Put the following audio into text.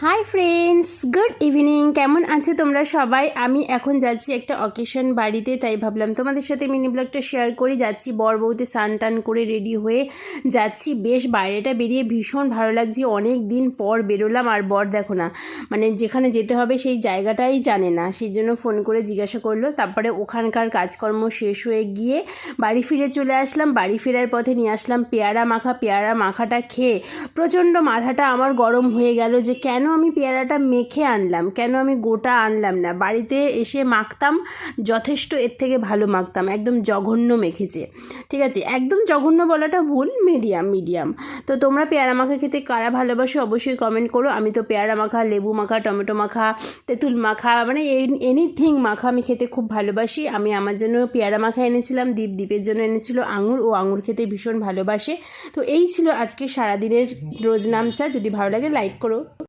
Hi friends, good evening. কেমন আছো তোমরা সবাই? আমি এখন যাচ্ছি একটা অকেশন বাড়িতে, তাই ভাবলাম তোমাদের সাথে মিনি ব্লগটা শেয়ার করি। যাচ্ছি বর বউতে স্নান টান করে রেডি হয়ে যাচ্ছি। বেশ বাইরেটা বেরিয়ে ভীষণ ভালো লাগছে, অনেক দিন পর বেরোলাম। আর বর দেখো না, মানে যেখানে যেতে হবে সেই জায়গাটাই জানে না, সেই জন্য ফোন করে জিজ্ঞাসা করলো। তারপরে ওখানকার কাজকর্ম শেষ হয়ে গিয়ে বাড়ি ফিরে চলে আসলাম। বাড়ি ফেরার পথে নিয়ে আসলাম পেয়ারা মাখা। পেয়ারা মাখাটা খেয়ে প্রচণ্ড মাথাটা আমার গরম হয়ে গেল যে কেন আমি পেয়ারাটা মেখে আনলাম, কেন আমি গোটা আনলাম না। বাড়িতে এসে মাখতাম, যথেষ্ট এর থেকে ভালো মাখতাম। একদম জঘন্য মেখেছে, ঠিক আছে, একদম জঘন্য বলাটা ভুল, মিডিয়াম। তো তোমরা পেয়ারা মাখা খেতে কারা ভালোবাসো অবশ্যই কমেন্ট করো। আমি তো পেয়ারা মাখা, লেবু মাখা, টমেটো মাখা, তেঁতুল মাখা, মানে এনিথিং মাখা আমি খেতে খুব ভালোবাসি। আমি আমার জন্য পেয়ারা মাখা এনেছিলাম, দ্বীপের জন্য এনেছিল আঙুর। ও আঙুর খেতে ভীষণ ভালোবাসে। তো এই ছিল আজকে সারাদিনের রোজ নামচা। যদি ভালো লাগে লাইক করো।